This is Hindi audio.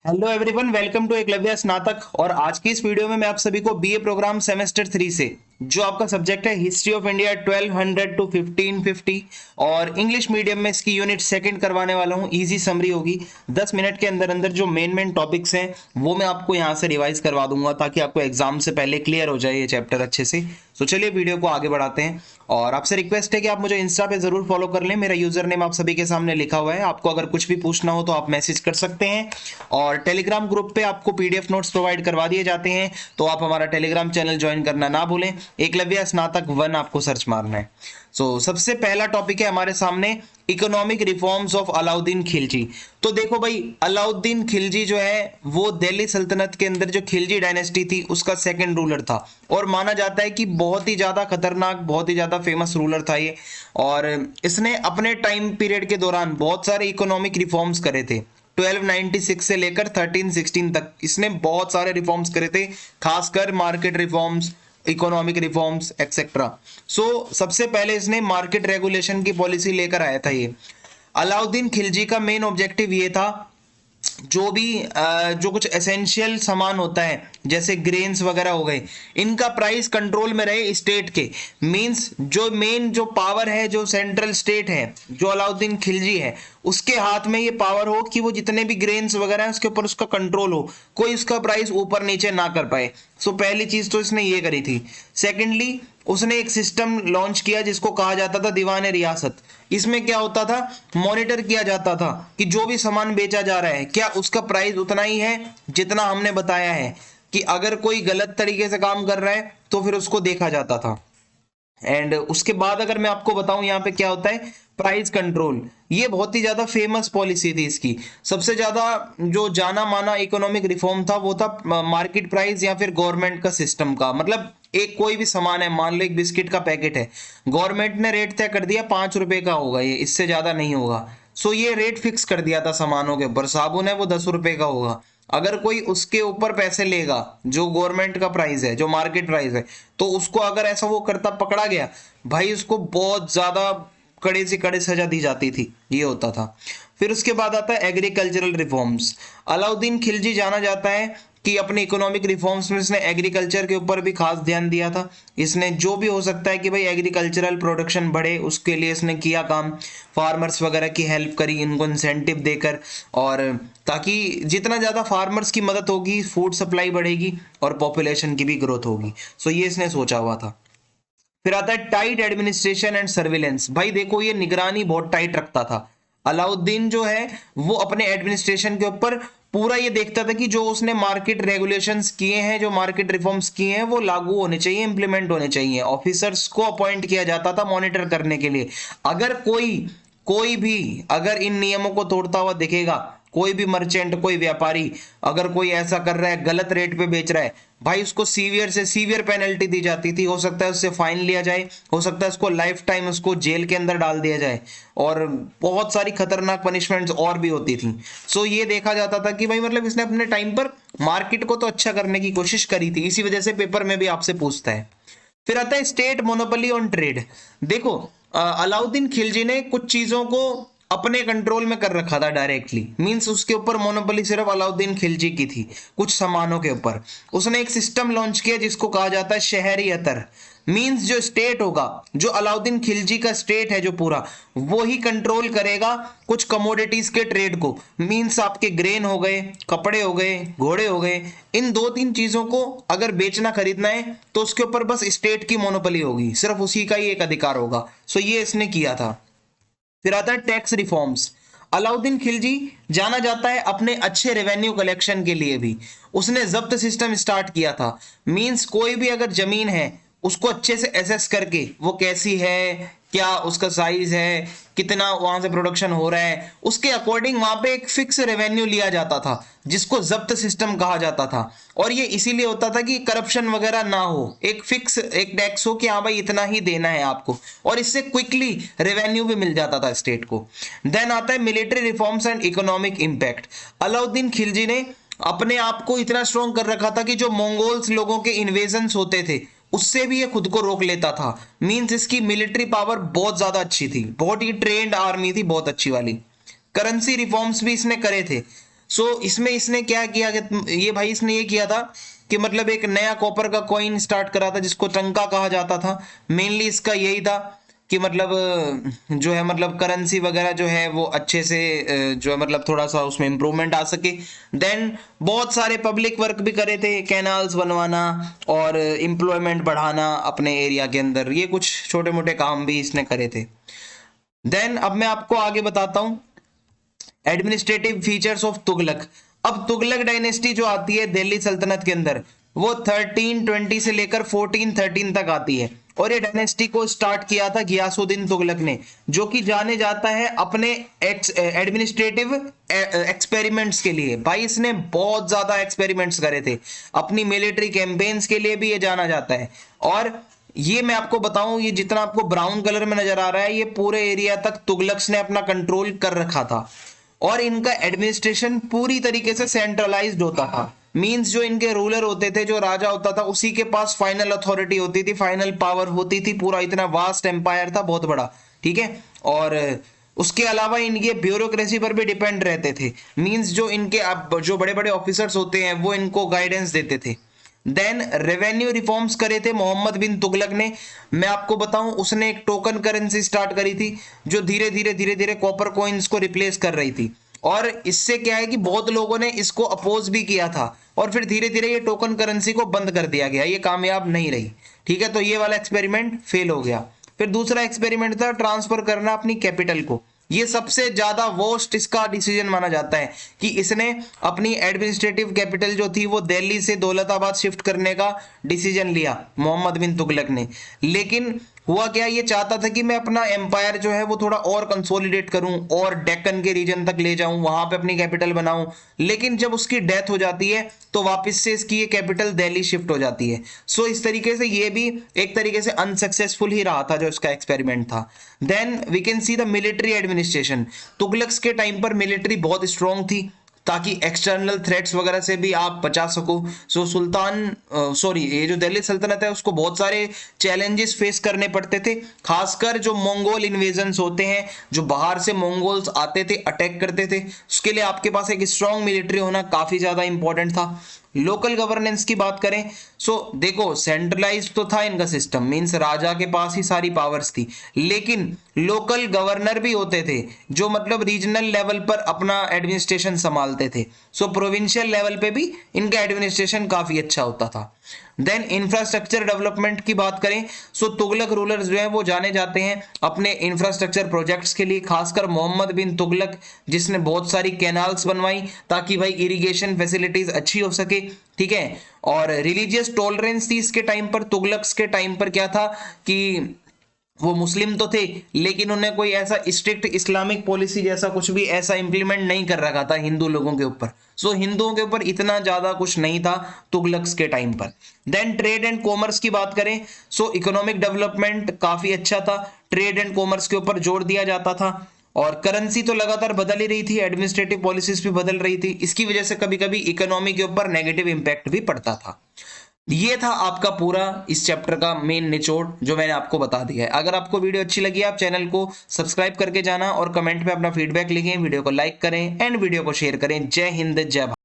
Hello everyone, welcome to Eklavya Snatak. और आज की इस वीडियो में मैं आप सभी को बीए प्रोग्राम सेमेस्टर 3 से जो आपका सब्जेक्ट है हिस्ट्री ऑफ इंडिया 1200 टू 1550 और इंग्लिश मीडियम में इसकी यूनिट सेकंड करवाने वाला हूं। इजी समरी होगी। 10 मिनट के अंदर अंदर जो मेन टॉपिक्स हैं वो मैं आपको यहां से रिवाइज करवा दूंगा ताकि आपको एग्जाम से पहले क्लियर हो जाए ये चैप्टर अच्छे से। तो चलिए वीडियो को आगे बढ़ाते हैं। और आपसे रिक्वेस्ट है कि आप मुझे इंस्टा पे जरूर फॉलो कर लें। मेरा यूजर नेम आप सभी के सामने लिखा हुआ है। आपको अगर कुछ भी पूछना हो तो आप मैसेज कर सकते हैं। और टेलीग्राम ग्रुप पे आपको पीडीएफ नोट्स प्रोवाइड करवा दिए जाते हैं, तो आप हमारा टेलीग्राम चैनल ज्वाइन करना ना भूलें। एकलव्य स्नातक 1 आपको सर्च मारना है। सबसे पहला टॉपिक है हमारे सामने economic reforms of Alauddin Khilji. तो देखो भाई, अलाउद्दीन खिलजी जो है वो दिल्ली सल्तनत के अंदर जो खिलजी डायनेस्टी थी उसका सेकंड रूलर था और माना जाता है कि बहुत ही ज्यादा खतरनाक, बहुत ही ज्यादा फेमस रूलर था ये। और इसने अपने टाइम पीरियड के दौरान बहुत सारे इकोनॉमिक रिफॉर्म्स करे थे। 1296 से लेकर 1316 तक इसने बहुत सारे रिफॉर्म्स करे थे, खासकर market reforms, economic reforms etcetera. सबसे पहले इसने मार्केट रेगुलेशन की पॉलिसी लेकर आया था ये। अलाउद्दीन खिलजी का मेन ऑब्जेक्टिव ये था, जो भी जो कुछ एसेंशियल सामान होता है जैसे ग्रेन्स वगैरह हो गए, इनका प्राइस कंट्रोल में रहे स्टेट के। मींस जो मेन जो पावर है, जो सेंट्रल स्टेट है, जो अलाउद्दीन खिलजी है, उसके हाथ में ये पावर हो कि वो जितने भी ग्रेन्स वगैरह है उसके ऊपर उसका कंट्रोल हो, कोई उसका प्राइस ऊपर नीचे ना कर पाए। पहली चीज तो इसने ये करी थी। सेकेंडली, उसने एक सिस्टम लॉन्च किया जिसको कहा जाता था दीवान रियासत। इसमें क्या होता था, मॉनिटर किया जाता था कि जो भी सामान बेचा जा रहा है क्या उसका प्राइस उतना ही है जितना हमने बताया है, कि अगर कोई गलत तरीके से काम कर रहा है तो फिर उसको देखा जाता था। एंड उसके बाद अगर मैं आपको बताऊं यहाँ पे क्या होता है, प्राइस कंट्रोल। ये बहुत ही ज्यादा फेमस पॉलिसी थी इसकी। सबसे ज्यादा जो जाना माना इकोनॉमिक रिफॉर्म था वो था मार्केट प्राइस या फिर गवर्नमेंट का सिस्टम का। मतलब एक कोई भी सामान है, मान लो एक बिस्किट का पैकेट है, गवर्नमेंट ने रेट तय कर दिया 5 रुपए का होगा ये, इससे ज्यादा नहीं होगा। ये रेट फिक्स कर दिया था सामानों के ऊपर। साबुन है वो 10 रुपए का होगा। अगर कोई उसके ऊपर पैसे लेगा, जो गवर्नमेंट का प्राइस है, जो मार्केट प्राइस है, तो उसको अगर ऐसा वो करता पकड़ा गया, भाई उसको बहुत ज्यादा कड़े से कड़े सजा दी जाती थी, ये होता था। फिर उसके बाद आता है एग्रीकल्चरल रिफॉर्म्स। अलाउद्दीन खिलजी जाना जाता है कि अपने इकोनॉमिक रिफॉर्म्स में इसने एग्रीकल्चर के ऊपर भी खास ध्यान दिया था। इसने जो भी हो सकता है कि भाई एग्रीकल्चरल प्रोडक्शन बढ़े, उसके लिए इसने किया काम। फार्मर्स वगैरह की हेल्प करी, इनको इंसेंटिव देकर, और ताकि जितना ज़्यादा फार्मर्स की मदद होगी फूड सप्लाई बढ़ेगी और पॉपुलेशन की भी ग्रोथ होगी। ये इसने सोचा हुआ था। फिर आता है टाइट एडमिनिस्ट्रेशन एंड सर्विलेंस। भाई देखो, ये निगरानी बहुत टाइट रखता था। अलाउद्दीन जो है वो अपने एडमिनिस्ट्रेशन के ऊपर पूरा ये देखता था कि जो उसने मार्केट रेगुलेशंस किए हैं, जो मार्केट रिफॉर्म्स किए हैं, वो लागू होने चाहिए, इंप्लीमेंट होने चाहिए। ऑफिसर्स को अपॉइंट किया जाता था मॉनिटर करने के लिए। अगर कोई कोई भी अगर इन नियमों को तोड़ता हुआ दिखेगा, कोई भी मर्चेंट, कोई व्यापारी अगर कोई ऐसा कर रहा है, गलत रेट पे बेच रहा है, भाई उसको सीवियर से सीवियर पेनल्टी दी जाती थी। हो सकता है उससे फाइन लिया जाए, हो सकता है उसको लाइफ टाइम उसको जेल के अंदर डाल दिया जाए, और बहुत सारी खतरनाक पनिशमेंट्स और भी होती थी। ये देखा जाता था कि भाई मतलब इसने अपने टाइम पर मार्केट को तो अच्छा करने की कोशिश करी थी। इसी वजह से पेपर में भी आपसे पूछता है। फिर आता है स्टेट मोनोपोली ऑन ट्रेड। देखो, अलाउद्दीन खिलजी ने कुछ चीजों को अपने कंट्रोल में कर रखा था डायरेक्टली। मींस उसके ऊपर मोनोपोली सिर्फ अलाउद्दीन खिलजी की थी कुछ सामानों के ऊपर। उसने एक सिस्टम लॉन्च किया जिसको कहा जाता है शहरी अतर। मींस जो स्टेट होगा, जो अलाउद्दीन खिलजी का स्टेट है जो पूरा, वो ही कंट्रोल करेगा कुछ कमोडिटीज के ट्रेड को। मींस आपके ग्रेन हो गए, कपड़े हो गए, घोड़े हो गए, इन 2-3 चीजों को अगर बेचना खरीदना है तो उसके ऊपर बस स्टेट की मोनोपोली होगी, सिर्फ उसी का ही एक अधिकार होगा। ये इसने किया था। फिर आता है टैक्स रिफॉर्म्स। अलाउद्दीन खिलजी जाना जाता है अपने अच्छे रेवेन्यू कलेक्शन के लिए भी। उसने जब्त सिस्टम स्टार्ट किया था। मींस कोई भी अगर जमीन है उसको अच्छे से एसेस करके, वो कैसी है, क्या उसका साइज है, कितना वहां से प्रोडक्शन हो रहा है, उसके अकॉर्डिंग वहां पे एक फिक्स रेवेन्यू लिया जाता था जिसको जब्त सिस्टम कहा जाता था। और ये इसीलिए होता था कि करप्शन वगैरह ना हो, एक फिक्स एक टैक्स हो कि हाँ भाई इतना ही देना है आपको, और इससे क्विकली रेवेन्यू भी मिल जाता था स्टेट को। देन आता है military reforms and economic impact. Alauddin Khilji ने अपने आप को इतना स्ट्रॉन्ग कर रखा था कि जो मंगोल्स लोगों के इन्वेजन्स होते थे उससे भी ये खुद को रोक लेता था। मींस इसकी मिलिट्री पावर बहुत ज्यादा अच्छी थी, बहुत ही ट्रेंड आर्मी थी, बहुत अच्छी वाली। करेंसी रिफॉर्म्स भी इसने करे थे। सो इसमें इसने क्या किया कि ये भाई इसने ये किया था कि मतलब एक नया कॉपर का कॉइन स्टार्ट करा था जिसको टंका कहा जाता था। मेनली इसका यही था कि मतलब जो है मतलब करेंसी वगैरह जो है वो अच्छे से जो है मतलब थोड़ा सा उसमें इम्प्रूवमेंट आ सके। देन बहुत सारे पब्लिक वर्क भी करे थे, कैनाल्स बनवाना और एम्प्लॉयमेंट बढ़ाना अपने एरिया के अंदर, ये कुछ छोटे मोटे काम भी इसने करे थे। देन अब मैं आपको आगे बताता हूं एडमिनिस्ट्रेटिव फीचर्स ऑफ तुगलक। अब तुगलक डायनेस्टी जो आती है दिल्ली सल्तनत के अंदर वो 1320 से लेकर 1413 तक आती है और ये डायनेस्टी को स्टार्ट किया था गियासुद्दीन तुगलक ने, जो कि जाने जाता है अपने एडमिनिस्ट्रेटिव एक्सपेरिमेंट्स के लिए। भाई इसने बहुत ज्यादा एक्सपेरिमेंट्स करे थे, अपनी मिलिट्री कैंपेन्स के लिए भी ये जाना जाता है। और ये मैं आपको बताऊं, ये जितना आपको ब्राउन कलर में नजर आ रहा है ये पूरे एरिया तक तुगलक्स ने अपना कंट्रोल कर रखा था और इनका एडमिनिस्ट्रेशन पूरी तरीके से सेंट्रलाइज्ड होता था। मींस जो इनके रूलर होते थे, जो राजा होता था, उसी के पास फाइनल अथॉरिटी होती थी, फाइनल पावर होती थी। पूरा इतना वास्ट एम्पायर था, बहुत बड़ा, ठीक है। और उसके अलावा इनके ब्यूरोक्रेसी पर भी डिपेंड रहते थे। मींस जो इनके अब जो बड़े बड़े ऑफिसर्स होते हैं वो इनको गाइडेंस देते थे। देन रेवेन्यू रिफॉर्म्स करे थे मोहम्मद बिन तुगलक ने। मैं आपको बताऊं उसने एक टोकन करेंसी स्टार्ट करी थी जो धीरे धीरे कॉपर कॉइन्स को रिप्लेस कर रही थी। और इससे क्या है कि बहुत लोगों ने इसको अपोज भी किया था और फिर धीरे धीरे ये टोकन करेंसी को बंद कर दिया गया, ये कामयाब नहीं रही, ठीक है। तो ये वाला एक्सपेरिमेंट फेल हो गया। फिर दूसरा एक्सपेरिमेंट था ट्रांसफर करना अपनी कैपिटल को। ये सबसे ज्यादा वर्स्ट इसका डिसीजन माना जाता है कि इसने अपनी एडमिनिस्ट्रेटिव कैपिटल जो थी वो दिल्ली से दौलताबाद शिफ्ट करने का डिसीजन लिया मोहम्मद बिन तुगलक ने। लेकिन हुआ क्या, ये चाहता था कि मैं अपना एम्पायर जो है वो थोड़ा और कंसोलिडेट करूं और डेक्कन के रीजन तक ले जाऊं, वहां पे अपनी कैपिटल बनाऊं। लेकिन जब उसकी डेथ हो जाती है तो वापस से इसकी ये कैपिटल दिल्ली शिफ्ट हो जाती है। सो इस तरीके से ये भी एक तरीके से अनसक्सेसफुल ही रहा था जो इसका एक्सपेरिमेंट था। Then we can see the military administration. Tughlaqs के टाइम पर मिलिट्री बहुत स्ट्रांग थी ताकि एक्सटर्नल थ्रेट्स वगैरह से भी आप बचा सको। सो ये जो दिल्ली सल्तनत है उसको बहुत सारे चैलेंजेस फेस करने पड़ते थे, खासकर जो मंगोल इन्वेजन्स होते हैं, जो बाहर से मंगोल्स आते थे अटैक करते थे, उसके लिए आपके पास एक स्ट्रांग मिलिट्री होना काफी ज्यादा इंपॉर्टेंट था। लोकल गवर्नेंस की बात करें, सो देखो सेंट्रलाइज तो था इनका सिस्टम, मींस राजा के पास ही सारी पावर्स थी, लेकिन लोकल गवर्नर भी होते थे जो मतलब रीजनल लेवल पर अपना एडमिनिस्ट्रेशन संभालते थे। सो प्रोविंशियल लेवल पे भी इनका एडमिनिस्ट्रेशन काफी अच्छा होता था। देन इंफ्रास्ट्रक्चर डेवलपमेंट की बात करें, सो तुगलक रूलर्स जो है वो जाने जाते हैं अपने इंफ्रास्ट्रक्चर प्रोजेक्ट्स के लिए, खासकर मोहम्मद बिन तुगलक जिसने बहुत सारी कैनाल्स बनवाई ताकि भाई इरिगेशन फैसिलिटीज अच्छी हो सके, ठीक है। और रिलीजियस टॉलरेंस थी इसके टाइम पर। तुगलक्स के टाइम पर क्या था कि वो मुस्लिम तो थे लेकिन उन्हें कोई ऐसा स्ट्रिक्ट इस्लामिक पॉलिसी जैसा कुछ भी ऐसा इंप्लीमेंट नहीं कर रखा था हिंदू लोगों के ऊपर। सो हिंदुओं के ऊपर इतना ज्यादा कुछ नहीं था तुगलक्स के टाइम पर। देन ट्रेड एंड कॉमर्स की बात करें, सो इकोनॉमिक डेवलपमेंट काफी अच्छा था, ट्रेड एंड कॉमर्स के ऊपर जोर दिया जाता था। और करेंसी तो लगातार बदल ही रही थी, एडमिनिस्ट्रेटिव पॉलिसीज भी बदल रही थी, इसकी वजह से कभी कभी इकोनॉमी के ऊपर नेगेटिव इंपैक्ट भी पड़ता था। ये था आपका पूरा इस चैप्टर का मेन निचोड़ जो मैंने आपको बता दिया है। अगर आपको वीडियो अच्छी लगी आप चैनल को सब्सक्राइब करके जाना और कमेंट में अपना फीडबैक लिखें, वीडियो को लाइक करें एंड वीडियो को शेयर करें। जय हिंद, जय भारत।